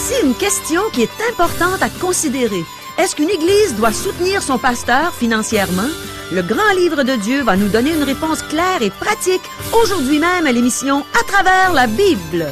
Voici une question qui est importante à considérer. Est-ce qu'une Église doit soutenir son pasteur financièrement? Le grand livre de Dieu va nous donner une réponse claire et pratique aujourd'hui même à l'émission À travers la Bible.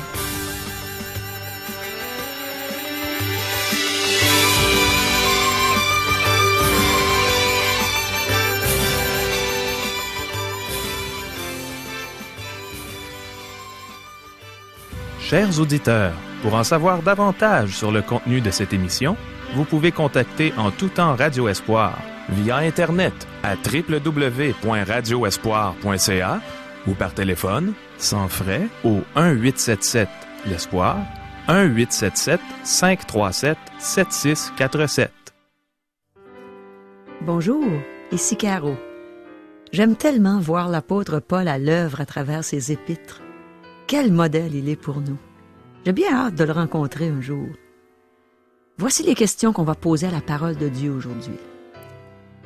Chers auditeurs, pour en savoir davantage sur le contenu de cette émission, vous pouvez contacter en tout temps Radio Espoir via Internet à www.radioespoir.ca ou par téléphone, sans frais, au 1-877-l'Espoir, 1-877-537-7647. Bonjour, ici Caro. J'aime tellement voir l'apôtre Paul à l'œuvre à travers ses épîtres. Quel modèle il est pour nous. J'ai bien hâte de le rencontrer un jour. Voici les questions qu'on va poser à la parole de Dieu aujourd'hui.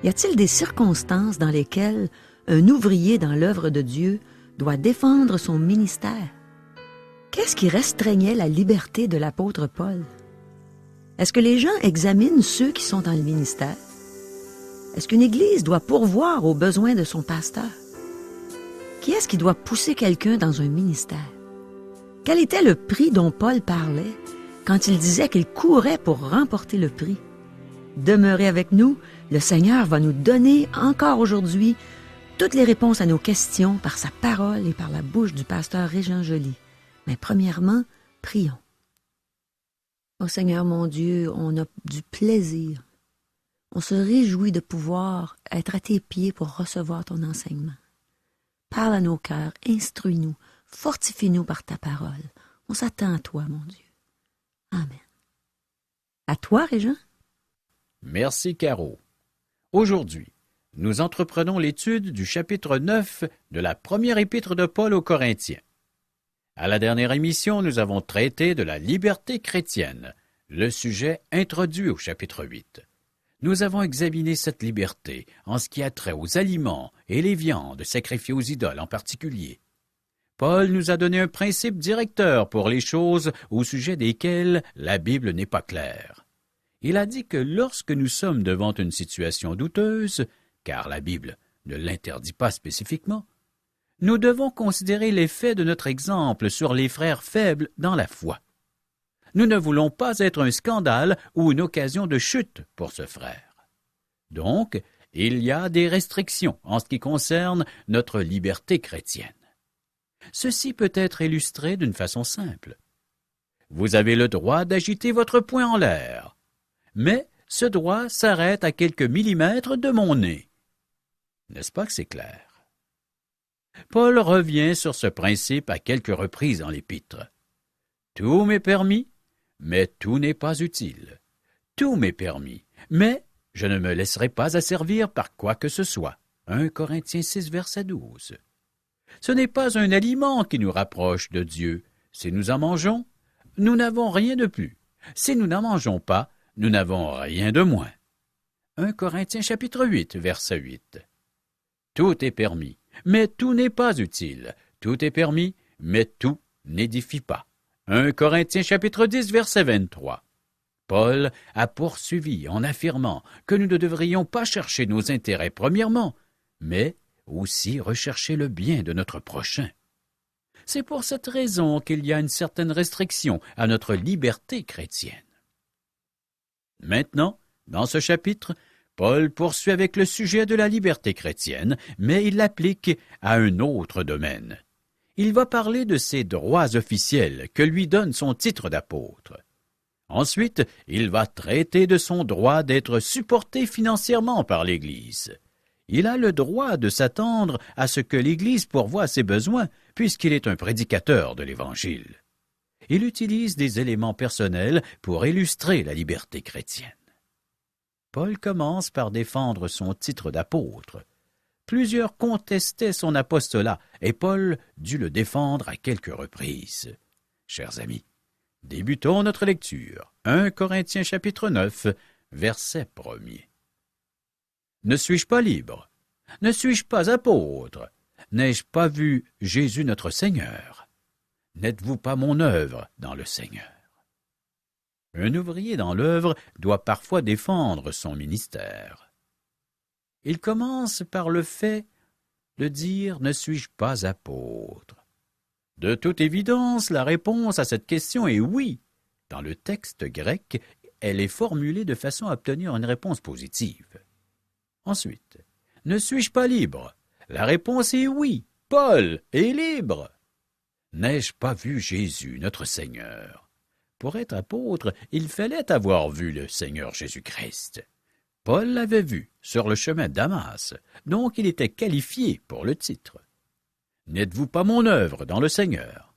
Y a-t-il des circonstances dans lesquelles un ouvrier dans l'œuvre de Dieu doit défendre son ministère? Qu'est-ce qui restreignait la liberté de l'apôtre Paul? Est-ce que les gens examinent ceux qui sont dans le ministère? Est-ce qu'une Église doit pourvoir aux besoins de son pasteur? Qui est-ce qui doit pousser quelqu'un dans un ministère? Quel était le prix dont Paul parlait quand il disait qu'il courait pour remporter le prix? Demeurez avec nous, le Seigneur va nous donner encore aujourd'hui toutes les réponses à nos questions par sa parole et par la bouche du pasteur Régent Joly. Mais premièrement, prions. Ô Seigneur mon Dieu, on a du plaisir. On se réjouit de pouvoir être à tes pieds pour recevoir ton enseignement. Parle à nos cœurs, instruis-nous, fortifie-nous par ta parole. On s'attend à toi, mon Dieu. Amen. À toi, Régent. Merci, Caro. Aujourd'hui, nous entreprenons l'étude du chapitre 9 de la première épître de Paul aux Corinthiens. À la dernière émission, nous avons traité de la liberté chrétienne, le sujet introduit au chapitre 8. Nous avons examiné cette liberté en ce qui a trait aux aliments et les viandes sacrifiées aux idoles en particulier. Paul nous a donné un principe directeur pour les choses au sujet desquelles la Bible n'est pas claire. Il a dit que lorsque nous sommes devant une situation douteuse, car la Bible ne l'interdit pas spécifiquement, nous devons considérer l'effet de notre exemple sur les frères faibles dans la foi. Nous ne voulons pas être un scandale ou une occasion de chute pour ce frère. Donc, il y a des restrictions en ce qui concerne notre liberté chrétienne. Ceci peut être illustré d'une façon simple. Vous avez le droit d'agiter votre poing en l'air, mais ce droit s'arrête à quelques millimètres de mon nez. N'est-ce pas que c'est clair? Paul revient sur ce principe à quelques reprises dans l'Épître. Tout m'est permis, mais tout n'est pas utile. Tout m'est permis, mais je ne me laisserai pas asservir par quoi que ce soit. 1 Corinthiens 6, verset 12. Ce n'est pas un aliment qui nous rapproche de Dieu. Si nous en mangeons, nous n'avons rien de plus. Si nous n'en mangeons pas, nous n'avons rien de moins. 1 Corinthiens chapitre 8, verset 8. Tout est permis, mais tout n'est pas utile. Tout est permis, mais tout n'édifie pas. 1 Corinthiens chapitre 10, verset 23. Paul a poursuivi en affirmant que nous ne devrions pas chercher nos intérêts premièrement, mais aussi rechercher le bien de notre prochain. C'est pour cette raison qu'il y a une certaine restriction à notre liberté chrétienne. Maintenant, dans ce chapitre, Paul poursuit avec le sujet de la liberté chrétienne, mais il l'applique à un autre domaine. Il va parler de ses droits officiels que lui donne son titre d'apôtre. Ensuite, il va traiter de son droit d'être supporté financièrement par l'Église. Il a le droit de s'attendre à ce que l'Église pourvoie ses besoins, puisqu'il est un prédicateur de l'Évangile. Il utilise des éléments personnels pour illustrer la liberté chrétienne. Paul commence par défendre son titre d'apôtre. Plusieurs contestaient son apostolat, et Paul dut le défendre à quelques reprises. Chers amis, débutons notre lecture. 1 Corinthiens chapitre 9, verset 1er. Ne suis-je pas libre? Ne suis-je pas apôtre? N'ai-je pas vu Jésus notre Seigneur? N'êtes-vous pas mon œuvre dans le Seigneur? Un ouvrier dans l'œuvre doit parfois défendre son ministère. Il commence par le fait de dire « Ne suis-je pas apôtre ?» De toute évidence, la réponse à cette question est oui. Dans le texte grec, elle est formulée de façon à obtenir une réponse positive. Ensuite, « Ne suis-je pas libre ?» La réponse est oui. Paul est libre. N'ai-je pas vu Jésus, notre Seigneur? Pour être apôtre, il fallait avoir vu le Seigneur Jésus-Christ. Paul l'avait vu sur le chemin de Damas, donc il était qualifié pour le titre. N'êtes-vous pas mon œuvre dans le Seigneur?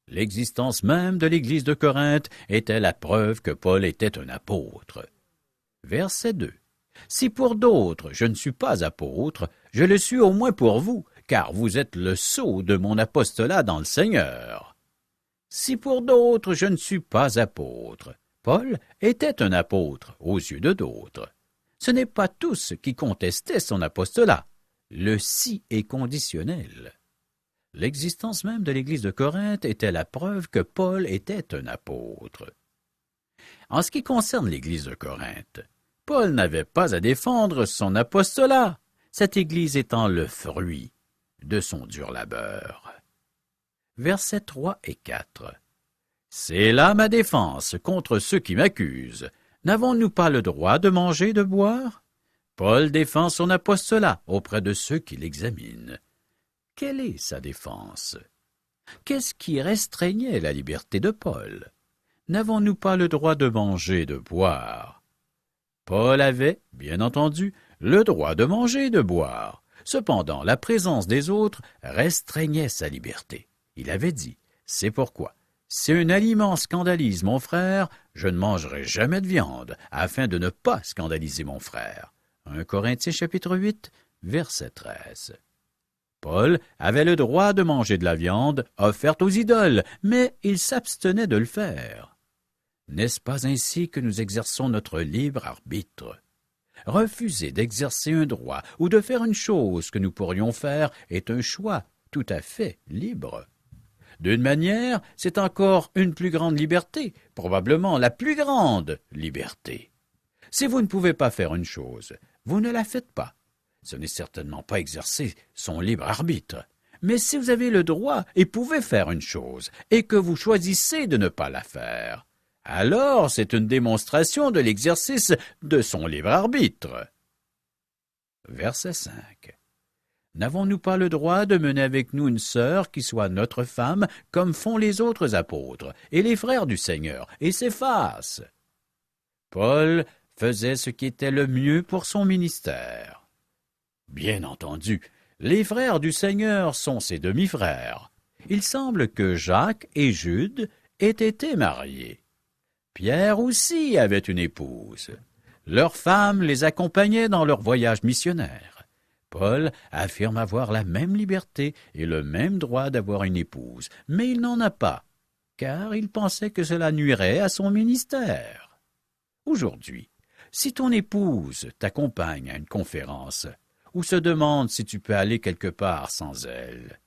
L'existence même de l'Église de Corinthe était la preuve que Paul était un apôtre. Verset 2. Si pour d'autres je ne suis pas apôtre, je le suis au moins pour vous, car vous êtes le sceau de mon apostolat dans le Seigneur. Si pour d'autres je ne suis pas apôtre, Paul était un apôtre aux yeux de d'autres. Ce n'est pas tous qui contestaient son apostolat. Le « si » est conditionnel. L'existence même de l'Église de Corinthe était la preuve que Paul était un apôtre. En ce qui concerne l'Église de Corinthe, Paul n'avait pas à défendre son apostolat, cette Église étant le fruit de son dur labeur. Versets 3 et 4. C'est là ma défense contre ceux qui m'accusent. N'avons-nous pas le droit de manger et de boire? Paul défend son apostolat auprès de ceux qui l'examinent. Quelle est sa défense? Qu'est-ce qui restreignait la liberté de Paul? N'avons-nous pas le droit de manger et de boire? Paul avait, bien entendu, le droit de manger et de boire. Cependant, la présence des autres restreignait sa liberté. Il avait dit, « C'est pourquoi, si un aliment scandalise mon frère, je ne mangerai jamais de viande, afin de ne pas scandaliser mon frère. » 1 Corinthiens chapitre 8, verset 13. Paul avait le droit de manger de la viande offerte aux idoles, mais il s'abstenait de le faire. N'est-ce pas ainsi que nous exerçons notre libre arbitre? Refuser d'exercer un droit ou de faire une chose que nous pourrions faire est un choix tout à fait libre. D'une manière, c'est encore une plus grande liberté, probablement la plus grande liberté. Si vous ne pouvez pas faire une chose, vous ne la faites pas. Ce n'est certainement pas exercer son libre arbitre. Mais si vous avez le droit et pouvez faire une chose, et que vous choisissez de ne pas la faire, alors c'est une démonstration de l'exercice de son libre arbitre. Verset 5. N'avons-nous pas le droit de mener avec nous une sœur qui soit notre femme, comme font les autres apôtres, et les frères du Seigneur, et Céphas? Paul faisait ce qui était le mieux pour son ministère. Bien entendu, les frères du Seigneur sont ses demi-frères. Il semble que Jacques et Jude aient été mariés. Pierre aussi avait une épouse. Leurs femmes les accompagnaient dans leurs voyages missionnaires. Paul affirme avoir la même liberté et le même droit d'avoir une épouse, mais il n'en a pas, car il pensait que cela nuirait à son ministère. Aujourd'hui, si ton épouse t'accompagne à une conférence, ou se demande si tu peux aller quelque part sans elle,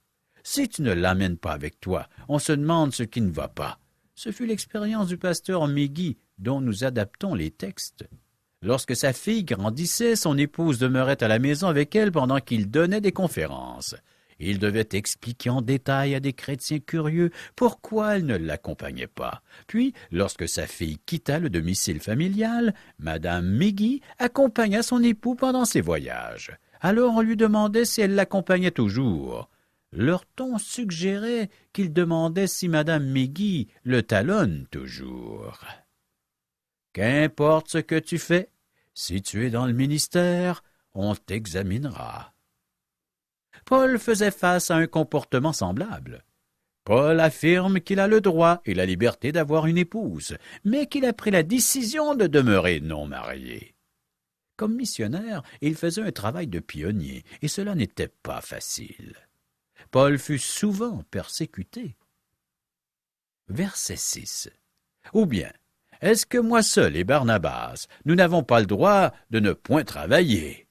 si tu ne l'amènes pas avec toi, on se demande ce qui ne va pas. Ce fut l'expérience du pasteur Meggy, dont nous adaptons les textes. Lorsque sa fille grandissait, son épouse demeurait à la maison avec elle pendant qu'il donnait des conférences. Il devait expliquer en détail à des chrétiens curieux pourquoi elle ne l'accompagnait pas. Puis, lorsque sa fille quitta le domicile familial, Madame Meggy accompagna son époux pendant ses voyages. Alors on lui demandait si elle l'accompagnait toujours. Leur ton suggérait qu'il demandait si Madame Meggy le talonne toujours. Qu'importe ce que tu fais, si tu es dans le ministère, on t'examinera. Paul faisait face à un comportement semblable. Paul affirme qu'il a le droit et la liberté d'avoir une épouse, mais qu'il a pris la décision de demeurer non marié. Comme missionnaire, il faisait un travail de pionnier, et cela n'était pas facile. Paul fut souvent persécuté. Verset 6. Ou bien, est-ce que moi seul et Barnabas, nous n'avons pas le droit de ne point travailler?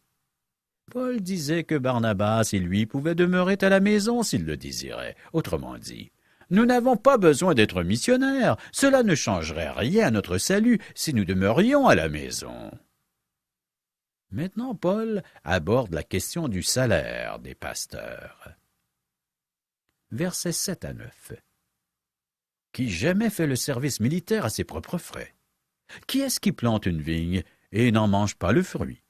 Paul disait que Barnabas et lui pouvaient demeurer à la maison s'ils le désiraient. Autrement dit, Nous n'avons pas besoin d'être missionnaires. Cela ne changerait rien à notre salut si nous demeurions à la maison. » Maintenant, Paul aborde la question du salaire des pasteurs. Versets 7 à 9. « Qui jamais fait le service militaire à ses propres frais? Qui est-ce qui plante une vigne et n'en mange pas le fruit?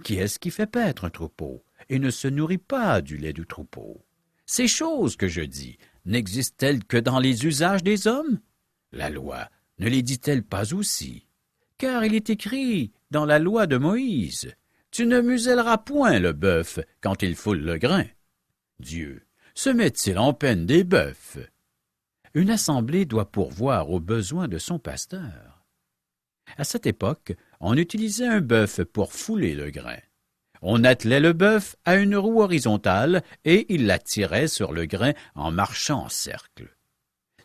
Qui est-ce qui fait paître un troupeau et ne se nourrit pas du lait du troupeau? Ces choses que je dis, n'existent-elles que dans les usages des hommes? La loi ne les dit-elle pas aussi? Car il est écrit dans la loi de Moïse, « Tu ne muselleras point le bœuf quand il foule le grain. » Dieu se met-il en peine des bœufs? Une assemblée doit pourvoir aux besoins de son pasteur. À cette époque, on utilisait un bœuf pour fouler le grain. On attelait le bœuf à une roue horizontale et il la tirait sur le grain en marchant en cercle.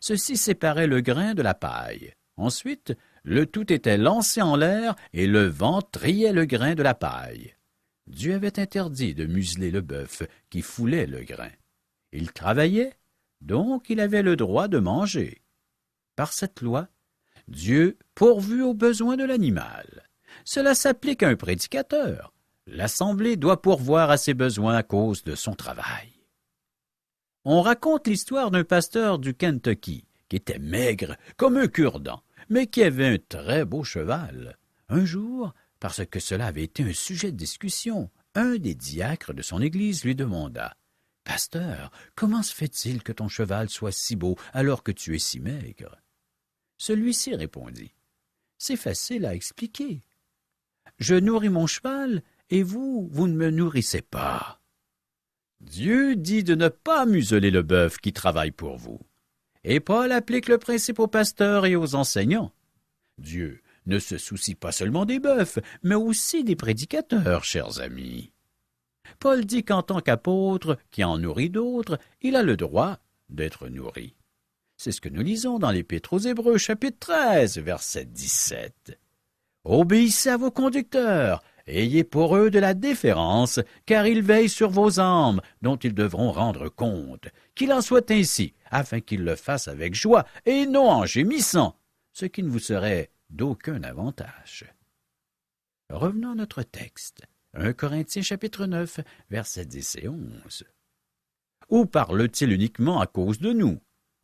Ceci séparait le grain de la paille. Ensuite, le tout était lancé en l'air et le vent triait le grain de la paille. Dieu avait interdit de museler le bœuf qui foulait le grain. Il travaillait, donc il avait le droit de manger. Par cette loi, Dieu pourvut aux besoins de l'animal. Cela s'applique à un prédicateur. L'assemblée doit pourvoir à ses besoins à cause de son travail. On raconte l'histoire d'un pasteur du Kentucky qui était maigre comme un cure-dent, mais qui avait un très beau cheval. Un jour, parce que cela avait été un sujet de discussion, un des diacres de son église lui demanda « Pasteur, comment se fait-il que ton cheval soit si beau alors que tu es si maigre? » Celui-ci répondit « C'est facile à expliquer. Je nourris mon cheval et vous ne me nourrissez pas. » Dieu dit de ne pas museler le bœuf qui travaille pour vous. Et Paul applique le principe aux pasteurs et aux enseignants. Dieu ne se soucie pas seulement des bœufs, mais aussi des prédicateurs, chers amis. Paul dit qu'en tant qu'apôtre qui en nourrit d'autres, il a le droit d'être nourri. C'est ce que nous lisons dans l'Épître aux Hébreux, chapitre 13, verset 17. « Obéissez à vos conducteurs, ayez pour eux de la déférence, car ils veillent sur vos âmes, dont ils devront rendre compte. Qu'il en soit ainsi, afin qu'ils le fassent avec joie, et non en gémissant, ce qui ne vous serait d'aucun avantage. » Revenons à notre texte. 1 Corinthiens chapitre 9, versets 10 et 11. Ou parle-t-il uniquement à cause de nous?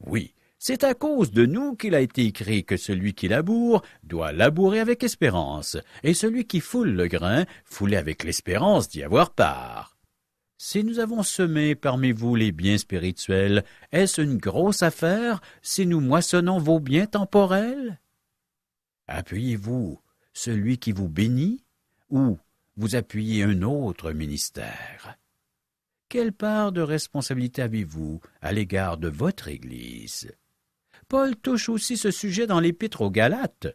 Oui, c'est à cause de nous qu'il a été écrit que celui qui laboure doit labourer avec espérance, et celui qui foule le grain, fouler avec l'espérance d'y avoir part. Si nous avons semé parmi vous les biens spirituels, est-ce une grosse affaire si nous moissonnons vos biens temporels? Appuyez-vous celui qui vous bénit, ou vous appuyez un autre ministère? Quelle part de responsabilité avez-vous à l'égard de votre Église? Paul touche aussi ce sujet dans l'Épître aux Galates.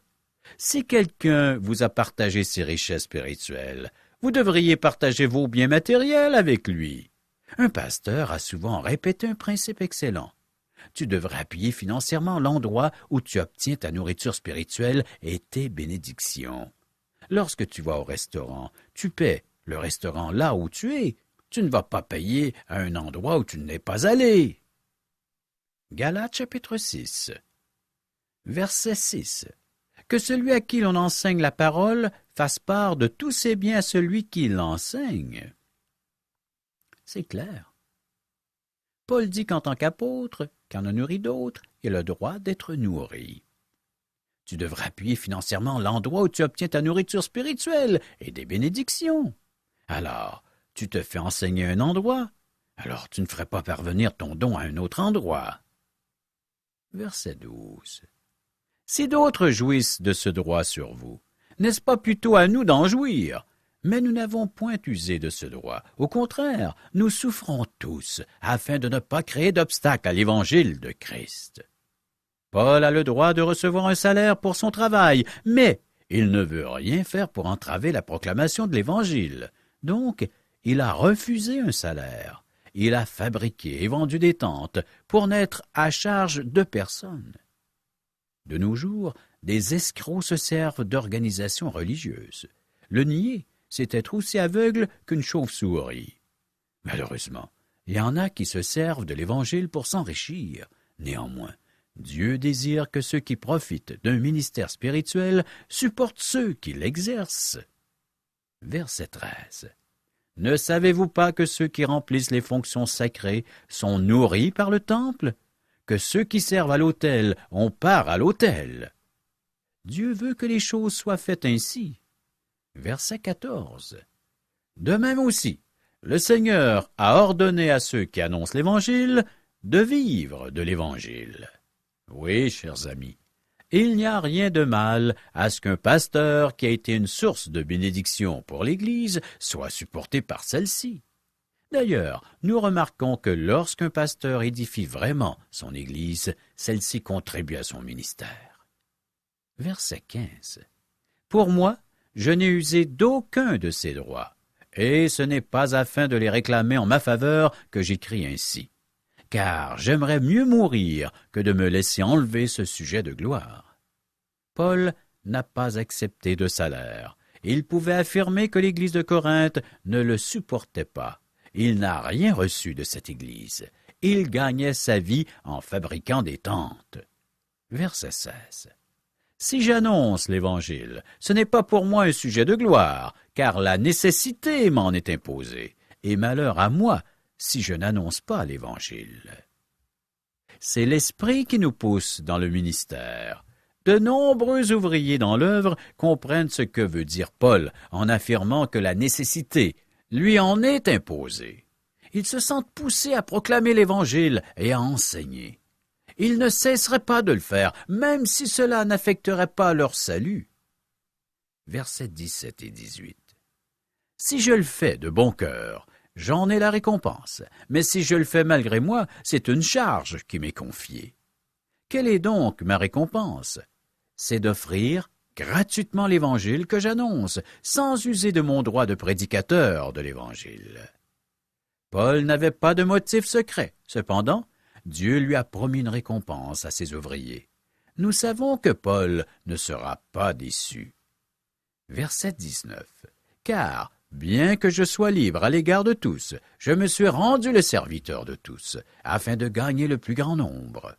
Si quelqu'un vous a partagé ses richesses spirituelles, vous devriez partager vos biens matériels avec lui. Un pasteur a souvent répété un principe excellent. Tu devrais appuyer financièrement l'endroit où tu obtiens ta nourriture spirituelle et tes bénédictions. Lorsque tu vas au restaurant, tu paies le restaurant là où tu es. Tu ne vas pas payer à un endroit où tu n'es pas allé. Galates chapitre 6, verset 6. Que celui à qui l'on enseigne la parole fasse part de tous ses biens à celui qui l'enseigne. C'est clair. Paul dit qu'en tant qu'apôtre, qui en a nourri d'autres, il a le droit d'être nourri. Tu devrais appuyer financièrement l'endroit où tu obtiens ta nourriture spirituelle et des bénédictions. Alors, tu te fais enseigner un endroit, alors tu ne ferais pas parvenir ton don à un autre endroit. Verset 12. Si d'autres jouissent de ce droit sur vous, n'est-ce pas plutôt à nous d'en jouir? Mais nous n'avons point usé de ce droit. Au contraire, nous souffrons tous, afin de ne pas créer d'obstacle à l'évangile de Christ. Paul a le droit de recevoir un salaire pour son travail, mais il ne veut rien faire pour entraver la proclamation de l'Évangile. Donc, il a refusé un salaire. Il a fabriqué et vendu des tentes pour n'être à charge de personne. De nos jours, des escrocs se servent d'organisations religieuses. Le nier, c'est être aussi aveugle qu'une chauve-souris. Malheureusement, il y en a qui se servent de l'Évangile pour s'enrichir. Néanmoins, Dieu désire que ceux qui profitent d'un ministère spirituel supportent ceux qui l'exercent. Verset 13. Ne savez-vous pas que ceux qui remplissent les fonctions sacrées sont nourris par le temple? Que ceux qui servent à l'autel ont part à l'autel? Dieu veut que les choses soient faites ainsi. Verset 14. De même aussi, le Seigneur a ordonné à ceux qui annoncent l'Évangile de vivre de l'Évangile. Oui, chers amis, il n'y a rien de mal à ce qu'un pasteur qui a été une source de bénédiction pour l'Église soit supporté par celle-ci. D'ailleurs, nous remarquons que lorsqu'un pasteur édifie vraiment son Église, celle-ci contribue à son ministère. Verset 15. Pour moi, je n'ai usé d'aucun de ces droits, et ce n'est pas afin de les réclamer en ma faveur que j'écris ainsi, car j'aimerais mieux mourir que de me laisser enlever ce sujet de gloire. Paul n'a pas accepté de salaire. Il pouvait affirmer que l'Église de Corinthe ne le supportait pas. Il n'a rien reçu de cette Église. Il gagnait sa vie en fabriquant des tentes. Verset 16. Si j'annonce l'Évangile, ce n'est pas pour moi un sujet de gloire, car la nécessité m'en est imposée, et malheur à moi si je n'annonce pas l'Évangile. C'est l'Esprit qui nous pousse dans le ministère. De nombreux ouvriers dans l'œuvre comprennent ce que veut dire Paul en affirmant que la nécessité lui en est imposée. Ils se sentent poussés à proclamer l'Évangile et à enseigner. Ils ne cesseraient pas de le faire, même si cela n'affecterait pas leur salut. Versets 17 et 18. Si je le fais de bon cœur, j'en ai la récompense, mais si je le fais malgré moi, c'est une charge qui m'est confiée. Quelle est donc ma récompense? C'est d'offrir gratuitement l'Évangile que j'annonce, sans user de mon droit de prédicateur de l'Évangile. Paul n'avait pas de motif secret. Cependant, Dieu lui a promis une récompense à ses ouvriers. Nous savons que Paul ne sera pas déçu. Verset 19. Car, bien que je sois libre à l'égard de tous, je me suis rendu le serviteur de tous, afin de gagner le plus grand nombre.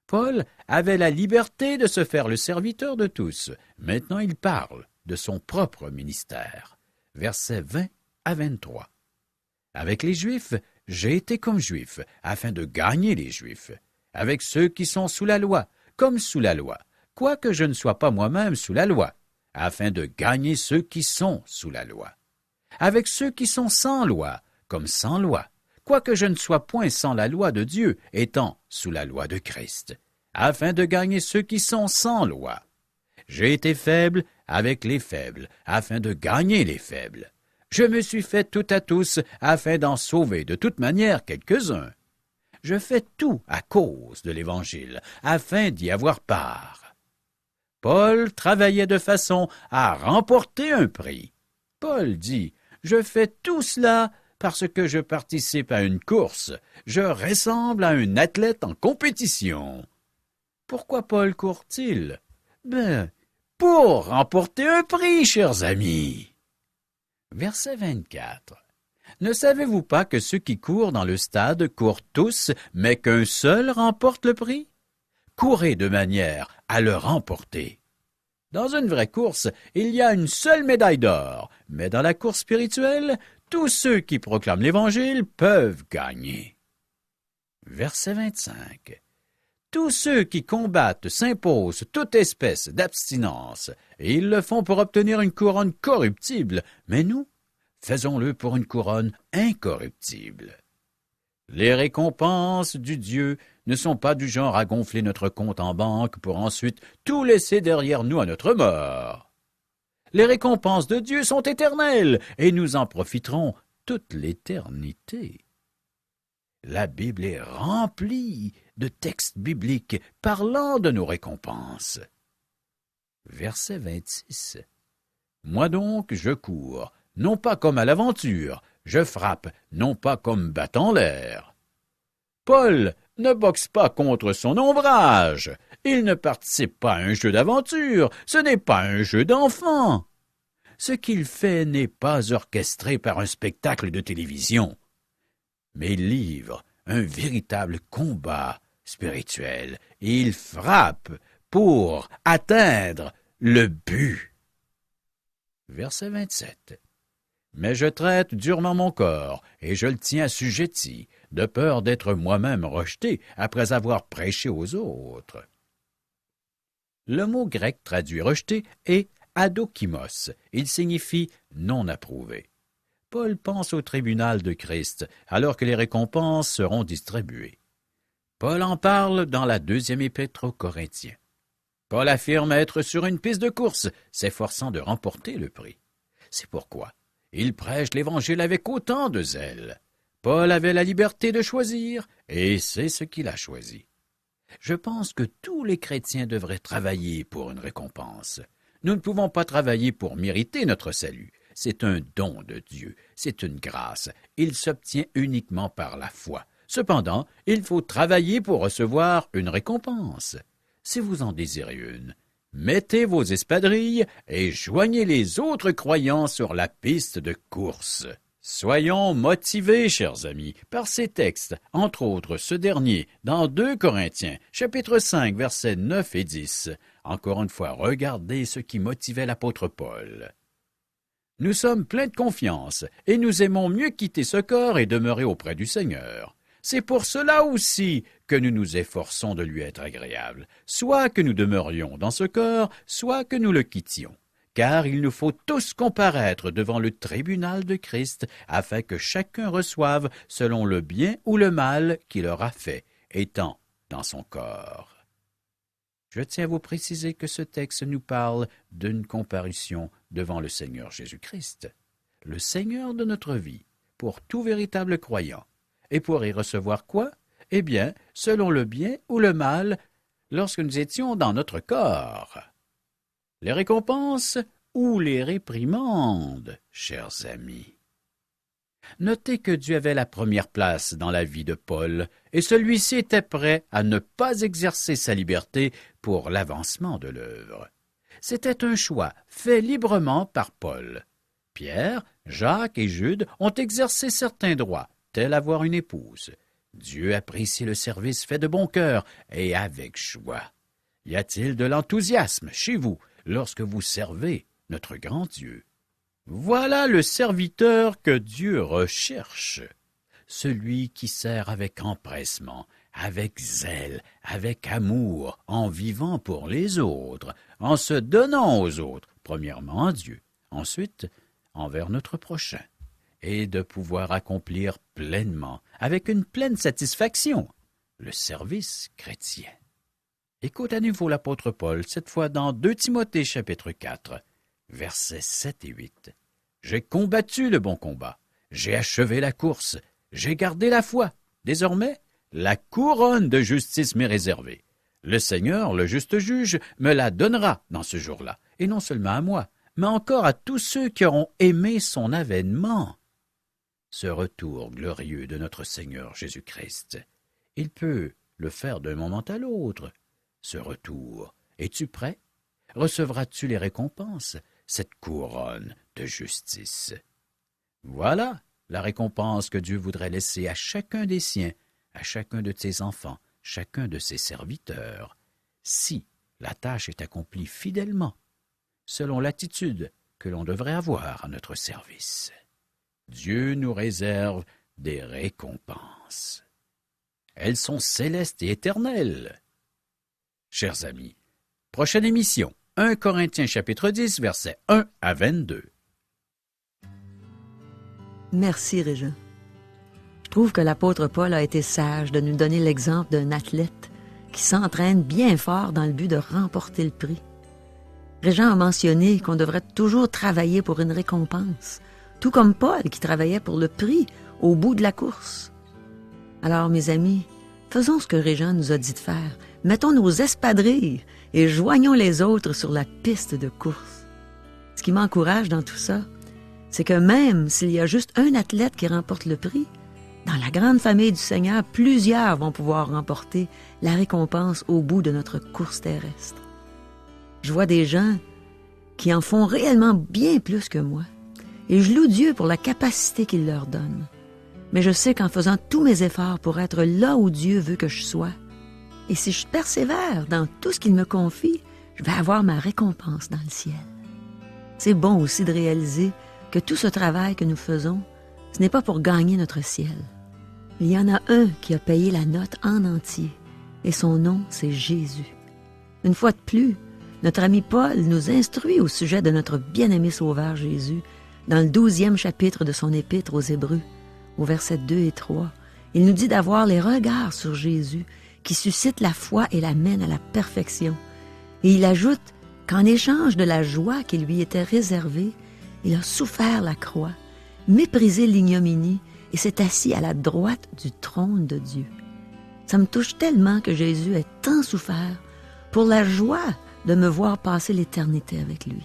Paul avait la liberté de se faire le serviteur de tous. Maintenant, il parle de son propre ministère. Versets 20 à 23. Avec les Juifs, j'ai été comme Juif, afin de gagner les Juifs. Avec ceux qui sont sous la loi, comme sous la loi, quoique je ne sois pas moi-même sous la loi, afin de gagner ceux qui sont sous la loi. Avec ceux qui sont sans loi, comme sans loi, quoique je ne sois point sans la loi de Dieu, étant sous la loi de Christ, afin de gagner ceux qui sont sans loi. J'ai été faible avec les faibles, afin de gagner les faibles. Je me suis fait tout à tous, afin d'en sauver de toute manière quelques-uns. Je fais tout à cause de l'Évangile, afin d'y avoir part. Paul travaillait de façon à remporter un prix. Paul dit, « Je fais tout cela parce que je participe à une course. Je ressemble à un athlète en compétition. » Pourquoi Paul court-il? Pour remporter un prix, chers amis. Verset 24. Ne savez-vous pas que ceux qui courent dans le stade courent tous, mais qu'un seul remporte le prix? Courez de manière à le remporter. Dans une vraie course, il y a une seule médaille d'or, mais dans la course spirituelle, tous ceux qui proclament l'Évangile peuvent gagner. Verset 25. Tous ceux qui combattent s'imposent toute espèce d'abstinence, et ils le font pour obtenir une couronne corruptible, mais nous, faisons-le pour une couronne incorruptible. Les récompenses du Dieu ne sont pas du genre à gonfler notre compte en banque pour ensuite tout laisser derrière nous à notre mort. Les récompenses de Dieu sont éternelles, et nous en profiterons toute l'éternité. La Bible est remplie de textes bibliques parlant de nos récompenses. Verset 26. Moi donc, je cours, non pas comme à l'aventure, je frappe, non pas comme battant l'air. Paul ne boxe pas contre son ombrage, il ne participe pas à un jeu d'aventure, ce n'est pas un jeu d'enfant. Ce qu'il fait n'est pas orchestré par un spectacle de télévision, mais il livre un véritable combat spirituel. Il frappe pour atteindre le but. Verset 27. Mais je traite durement mon corps, et je le tiens assujetti, de peur d'être moi-même rejeté après avoir prêché aux autres. Le mot grec traduit rejeté est adokimos. Il signifie non approuvé. Paul pense au tribunal de Christ, alors que les récompenses seront distribuées. Paul en parle dans la 2e épître aux Corinthiens. Paul affirme être sur une piste de course, s'efforçant de remporter le prix. C'est pourquoi il prêche l'Évangile avec autant de zèle. Paul avait la liberté de choisir, et c'est ce qu'il a choisi. Je pense que tous les chrétiens devraient travailler pour une récompense. Nous ne pouvons pas travailler pour mériter notre salut. C'est un don de Dieu, c'est une grâce. Il s'obtient uniquement par la foi. Cependant, il faut travailler pour recevoir une récompense. Si vous en désirez une, mettez vos espadrilles et joignez les autres croyants sur la piste de course. Soyons motivés, chers amis, par ces textes, entre autres ce dernier, dans 2 Corinthiens, chapitre 5, versets 9 et 10. Encore une fois, regardez ce qui motivait l'apôtre Paul. Nous sommes pleins de confiance, et nous aimons mieux quitter ce corps et demeurer auprès du Seigneur. C'est pour cela aussi que nous nous efforçons de lui être agréables, soit que nous demeurions dans ce corps, soit que nous le quittions. Car il nous faut tous comparaître devant le tribunal de Christ, afin que chacun reçoive selon le bien ou le mal qu'il aura fait, étant dans son corps. Je tiens à vous préciser que ce texte nous parle d'une comparution devant le Seigneur Jésus-Christ, le Seigneur de notre vie, pour tout véritable croyant. Et pour y recevoir quoi? Eh bien, selon le bien ou le mal, lorsque nous étions dans notre corps. Les récompenses ou les réprimandes, chers amis. Notez que Dieu avait la première place dans la vie de Paul, et celui-ci était prêt à ne pas exercer sa liberté pour l'avancement de l'œuvre. C'était un choix fait librement par Paul. Pierre, Jacques et Jude ont exercé certains droits, tel avoir une épouse. Dieu apprécie le service fait de bon cœur et avec joie. Y a-t-il de l'enthousiasme chez vous lorsque vous servez notre grand Dieu? Voilà le serviteur que Dieu recherche, celui qui sert avec empressement, avec zèle, avec amour, en vivant pour les autres, en se donnant aux autres, premièrement à Dieu, ensuite envers notre prochain, et de pouvoir accomplir pleinement, avec une pleine satisfaction, le service chrétien. Écoute à nouveau l'apôtre Paul, cette fois dans 2 Timothée chapitre 4, versets 7 et 8. « J'ai combattu le bon combat, j'ai achevé la course, j'ai gardé la foi. Désormais, la couronne de justice m'est réservée. Le Seigneur, le juste juge, me la donnera dans ce jour-là, et non seulement à moi, mais encore à tous ceux qui auront aimé son avènement. » Ce retour glorieux de notre Seigneur Jésus-Christ, il peut le faire d'un moment à l'autre. Ce retour, es-tu prêt? Recevras-tu les récompenses, cette couronne de justice? Voilà la récompense que Dieu voudrait laisser à chacun des siens, à chacun de ses enfants, chacun de ses serviteurs, si la tâche est accomplie fidèlement, selon l'attitude que l'on devrait avoir à notre service. Dieu nous réserve des récompenses. Elles sont célestes et éternelles. Chers amis, prochaine émission, 1 Corinthiens chapitre 10, versets 1 à 22. Merci, Régent. Je trouve que l'apôtre Paul a été sage de nous donner l'exemple d'un athlète qui s'entraîne bien fort dans le but de remporter le prix. Régent a mentionné qu'on devrait toujours travailler pour une récompense, tout comme Paul qui travaillait pour le prix au bout de la course. Alors, mes amis, faisons ce que Régent nous a dit de faire. Mettons nos espadrilles et joignons les autres sur la piste de course. Ce qui m'encourage dans tout ça, c'est que même s'il y a juste un athlète qui remporte le prix, dans la grande famille du Seigneur, plusieurs vont pouvoir remporter la récompense au bout de notre course terrestre. Je vois des gens qui en font réellement bien plus que moi, et je loue Dieu pour la capacité qu'il leur donne. Mais je sais qu'en faisant tous mes efforts pour être là où Dieu veut que je sois, Et si je persévère dans tout ce qu'il me confie, je vais avoir ma récompense dans le ciel. C'est bon aussi de réaliser que tout ce travail que nous faisons, ce n'est pas pour gagner notre ciel. Il y en a un qui a payé la note en entier, et son nom, c'est Jésus. Une fois de plus, notre ami Paul nous instruit au sujet de notre bien-aimé Sauveur Jésus dans le 12e chapitre de son épître aux Hébreux, au versets 2 et 3. Il nous dit d'avoir les regards sur Jésus qui suscite la foi et l'amène à la perfection. Et il ajoute qu'en échange de la joie qui lui était réservée, il a souffert la croix, méprisé l'ignominie et s'est assis à la droite du trône de Dieu. Ça me touche tellement que Jésus ait tant souffert pour la joie de me voir passer l'éternité avec lui.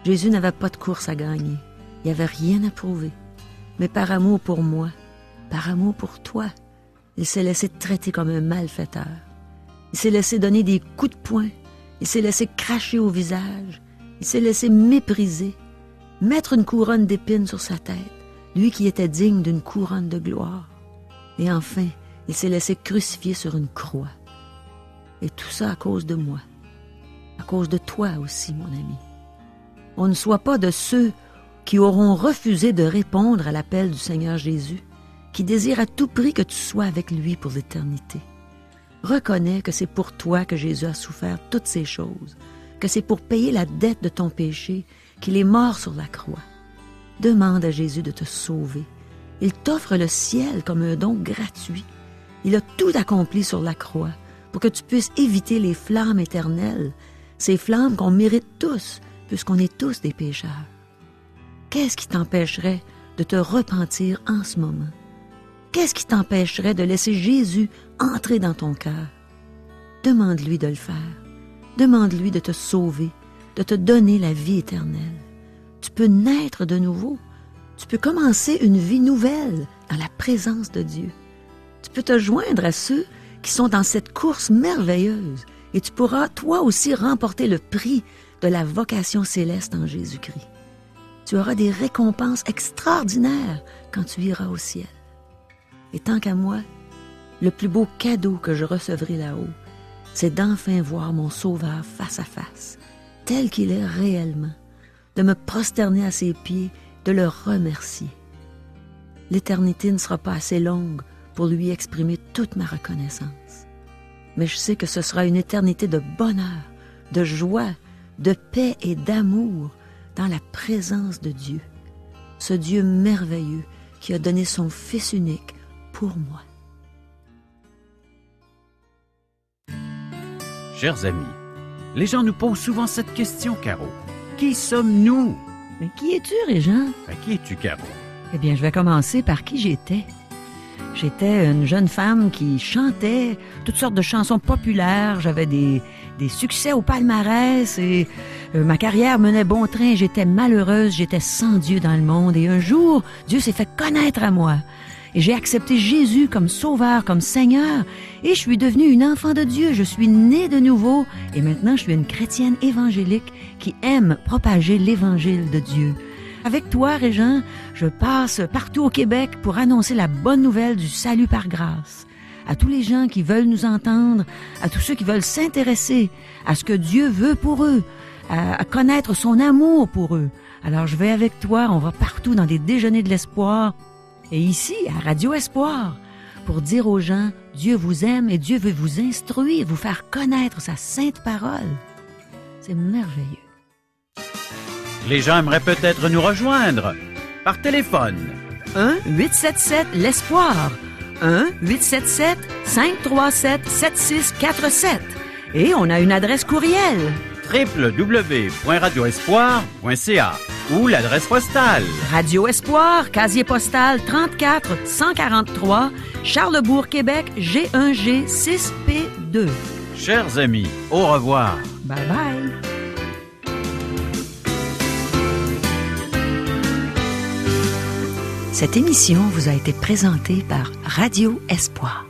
Jésus n'avait pas de course à gagner, il n'y avait rien à prouver. Mais par amour pour moi, par amour pour toi, il s'est laissé traiter comme un malfaiteur. Il s'est laissé donner des coups de poing, il s'est laissé cracher au visage, il s'est laissé mépriser, mettre une couronne d'épines sur sa tête, lui qui était digne d'une couronne de gloire. Et enfin, il s'est laissé crucifier sur une croix. Et tout ça à cause de moi, à cause de toi aussi, mon ami. On ne soit pas de ceux qui auront refusé de répondre à l'appel du Seigneur Jésus, qui désire à tout prix que tu sois avec lui pour l'éternité. Reconnais que c'est pour toi que Jésus a souffert toutes ces choses, que c'est pour payer la dette de ton péché qu'il est mort sur la croix. Demande à Jésus de te sauver. Il t'offre le ciel comme un don gratuit. Il a tout accompli sur la croix pour que tu puisses éviter les flammes éternelles, ces flammes qu'on mérite tous, puisqu'on est tous des pécheurs. Qu'est-ce qui t'empêcherait de te repentir en ce moment? Qu'est-ce qui t'empêcherait de laisser Jésus entrer dans ton cœur? Demande-lui de le faire. Demande-lui de te sauver, de te donner la vie éternelle. Tu peux naître de nouveau. Tu peux commencer une vie nouvelle dans la présence de Dieu. Tu peux te joindre à ceux qui sont dans cette course merveilleuse et tu pourras toi aussi remporter le prix de la vocation céleste en Jésus-Christ. Tu auras des récompenses extraordinaires quand tu iras au ciel. Et tant qu'à moi, le plus beau cadeau que je recevrai là-haut, c'est d'enfin voir mon Sauveur face à face, tel qu'il est réellement, de me prosterner à ses pieds, de le remercier. L'éternité ne sera pas assez longue pour lui exprimer toute ma reconnaissance. Mais je sais que ce sera une éternité de bonheur, de joie, de paix et d'amour dans la présence de Dieu, ce Dieu merveilleux qui a donné son Fils unique pour moi. Chers amis, les gens nous posent souvent cette question, Caro. Qui sommes-nous? Mais qui es-tu, Régent? Qui es-tu, Caro? Eh bien, je vais commencer par qui j'étais. J'étais une jeune femme qui chantait toutes sortes de chansons populaires. J'avais des succès au palmarès et ma carrière menait bon train. J'étais malheureuse, j'étais sans Dieu dans le monde. Et un jour, Dieu s'est fait connaître à moi. Et j'ai accepté Jésus comme sauveur, comme Seigneur. Et je suis devenue une enfant de Dieu. Je suis née de nouveau. Et maintenant, je suis une chrétienne évangélique qui aime propager l'évangile de Dieu. Avec toi, Régent, je passe partout au Québec pour annoncer la bonne nouvelle du salut par grâce. À tous les gens qui veulent nous entendre, à tous ceux qui veulent s'intéresser à ce que Dieu veut pour eux, à connaître son amour pour eux. Alors je vais avec toi, on va partout dans des déjeuners de l'espoir. Et ici, à Radio Espoir, pour dire aux gens, Dieu vous aime et Dieu veut vous instruire, vous faire connaître sa sainte parole. C'est merveilleux. Les gens aimeraient peut-être nous rejoindre par téléphone. 1-877-l'Espoir. 1-877-537-7647. Et on a une adresse courriel. www.radioespoir.ca ou l'adresse postale. Radio Espoir, casier postal 34 143, Charlesbourg, Québec, G1G 6P2. Chers amis, au revoir. Bye bye. Cette émission vous a été présentée par Radio Espoir.